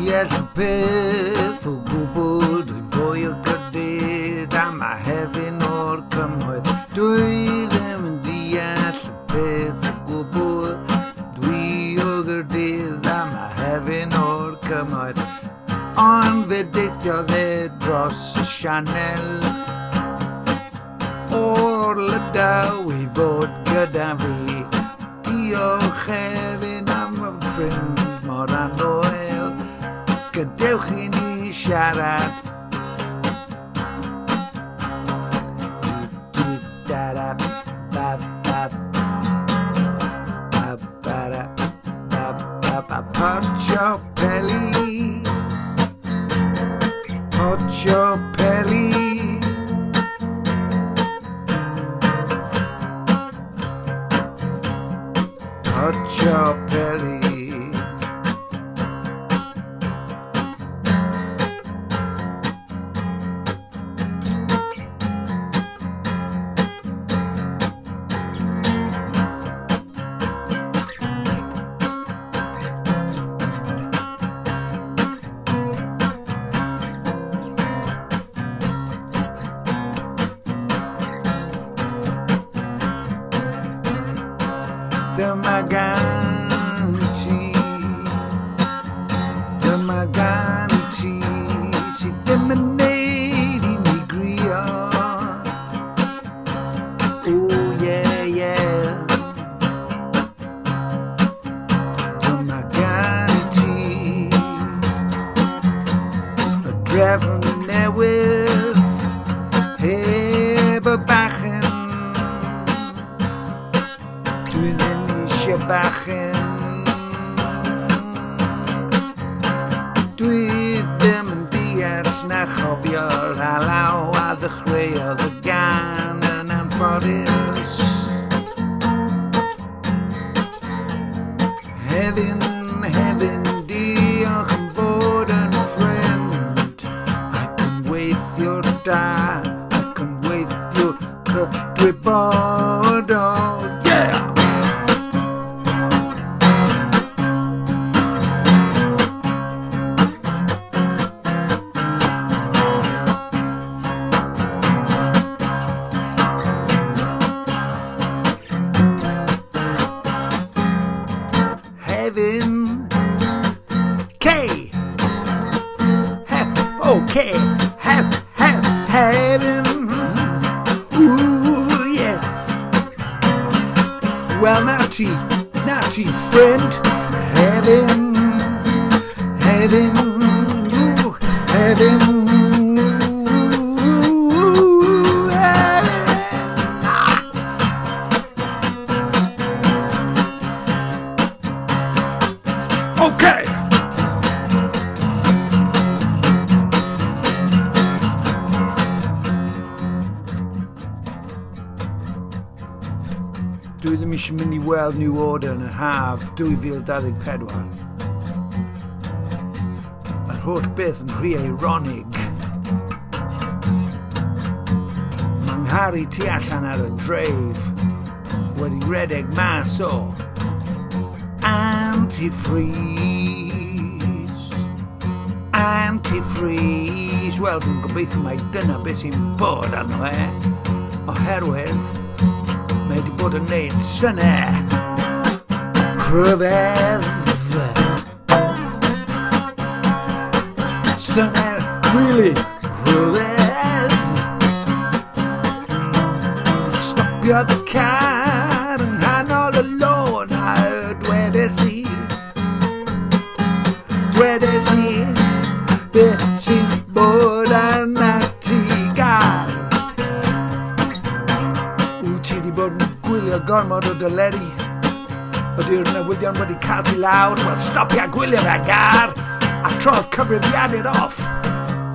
deall y peth o gwbl, dwi'n fwy o grydydd am a hefyn o'r cymoedd. Dwi ddim yn deall y peth o gwbl, dwi o grydydd am a hefyn o'r cymoedd. Ond fe deithiodd e dros y sianel o'r Lydaw i fod gyda fi. Diolch hefyd am fy ffrind mor anoel, gadewch i ni siarad. Pocio peli, pocio peli, pocio peli. Dyma gan i ti sydd ddim yn neud i mi grio. Oh yeah, yeah. Dyma gan i ti y drefn newydd heb y Bachyn. Dwi ddim eisiau Bachyn. Dwi ddim yn deall na chofio'r halaw a ddechreuodd y gan yn anffodus. Hefyn, diolch yn fod yn ffrind ac yn weithio'r da ac yn weithio'r cydwybodol. Yeah! Heaven, K, okay, heaven, ooh yeah. Well, naughty friend, heaven, ooh, heaven. Okay. Dwi ddim eisiau mynd i weld New Order yn yr haf 2024. Mae'r holl beth yn rhy eironig. Mae Nghari tu allan ar y dref wedi redeg mas o antifreeze. Wel, dwi'n gobeithio mai dyna beth sy'n bod arno oherwydd mae wedi bod yn neud synnau rhyfedd. Synnau really rhyfedd. Stopiodd y car yng nghanol y lôn a dwedes i beth sy'n bod arna ti gar. Wyt ti wedi bod yn gwylio gormod o dyleri? Ydy'r newyddion wedi cael ti lawr? Wel, stopia gwylio fe gar a tro'r cyfrifiadur off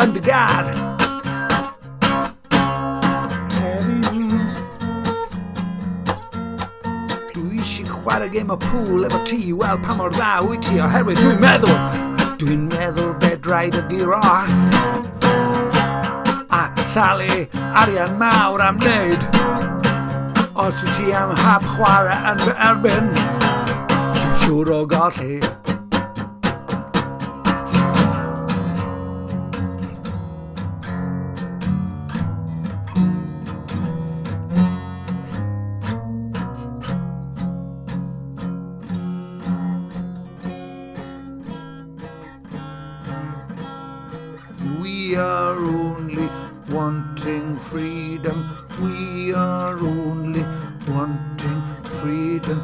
yn dy gar. Dwi eisiau chwarae gêm o pŵl efo ti i weld pa mor dda wyt ti oherwydd dwi'n meddwl fedraid y giro a thalu arian mawr am wneud. Os wyt ti am hap chwarae yn fy erbyn, dwi'n siŵr o golli. We are only wanting freedom. We are only wanting freedom.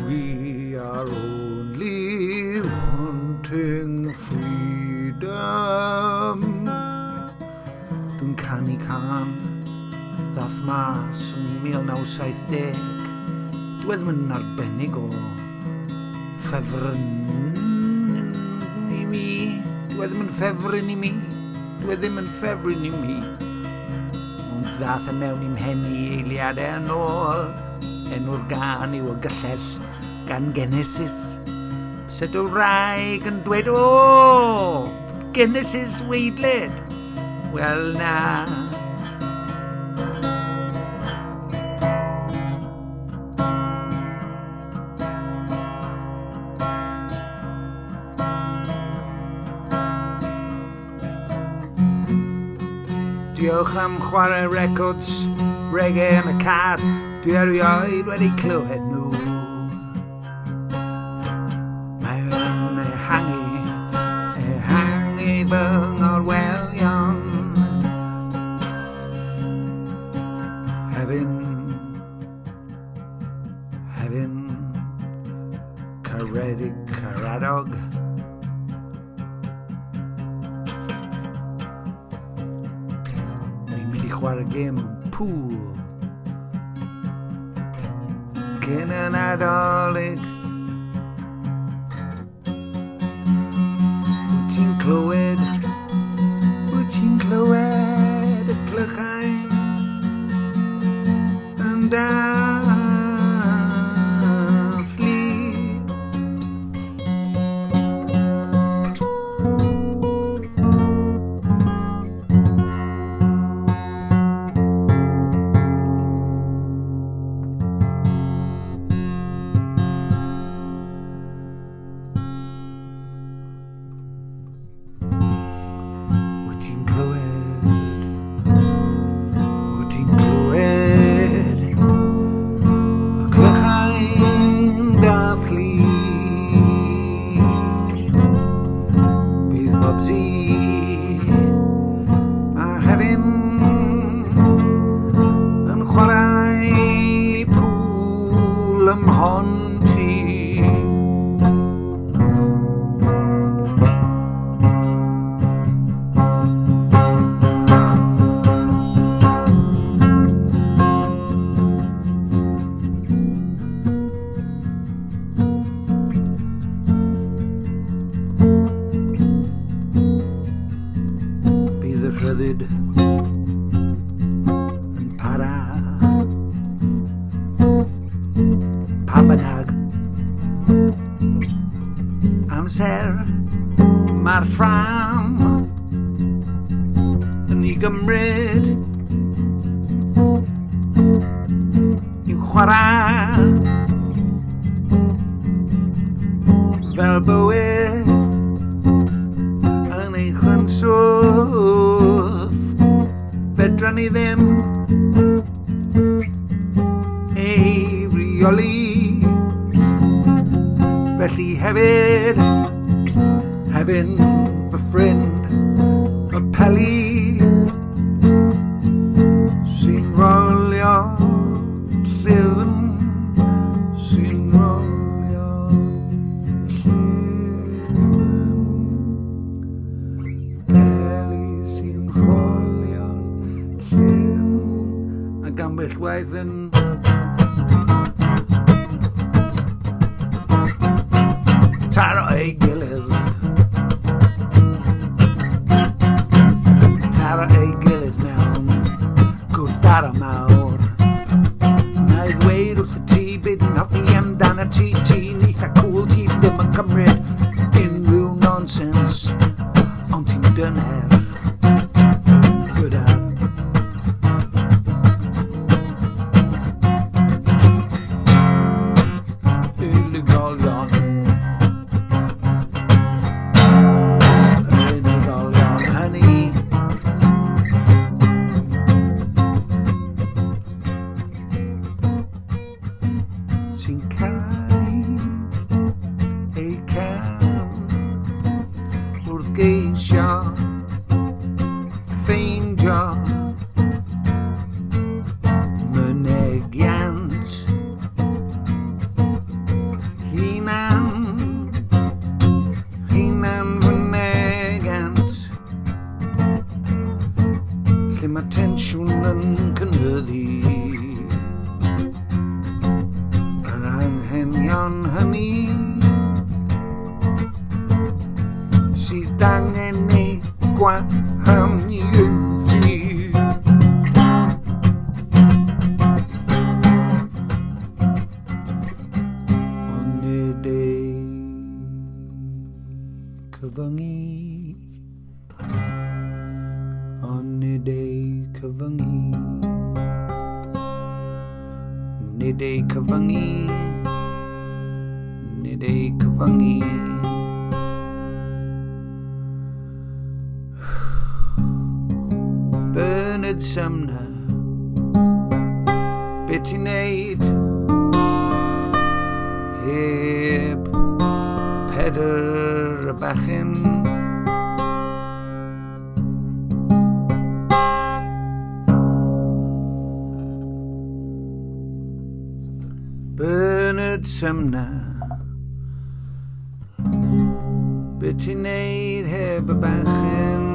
We are only wanting freedom. Dwi'n canu can ddath mas yn 1970. Dwi ddim yn arbennig o ffefryn i mi. Dwi ddim yn ffefryn i mi. Dwi ddim yn ffefryn i mi. Ond ddath y mewn i'm hen i eiliadau yn ôl. Enw'r gan yw y gyllell gan Genesis. Sut o wraig yn dweud, o, Genesis weidled. Wel na. Diolch am chwarae records reggae yn y car. Dwi erioed wedi clywed nhw. Mae'n ehangu fy ngorwelion. Hefyn caredig caradog. Ni'n mynd i chwarae gêm pool. Cyn y Nadolig. Wyt ti'n clywed y glychau yn dathlu. Rhyddid yn para pa bynnag amser mae'r ffram yn ei gymryd i'w chwarae fel bywyd yn ei chynswth. Fedran ni ddim ei reoli. Felly hefyd fy ffrind y peli sy'n rolio llyfn, sy'n rolio llyfn, peli sy'n rolio llyfn, ac ambell waith yn taro ei gilydd. Taro ei gilydd mewn gwrthdaro mawr. Na i ddweud wrth y ti byd yn hoffi amdano ti. Ti'n eitha cool, ti ddim yn cymryd unrhyw nonsens, ond ti'n dyner gyda'r unigolion. Sy'n canu ei can wrth geisio mae tensiwn yn cynhyddu. Yr anghenion hynny sydd angen ei gwahaniaethu. Nid ei cyfyngu. Bernard Sumner, be ti'n neud heb Pedr y Bachyn? Bernard Sumner, be ti'n neud heb y Bachyn?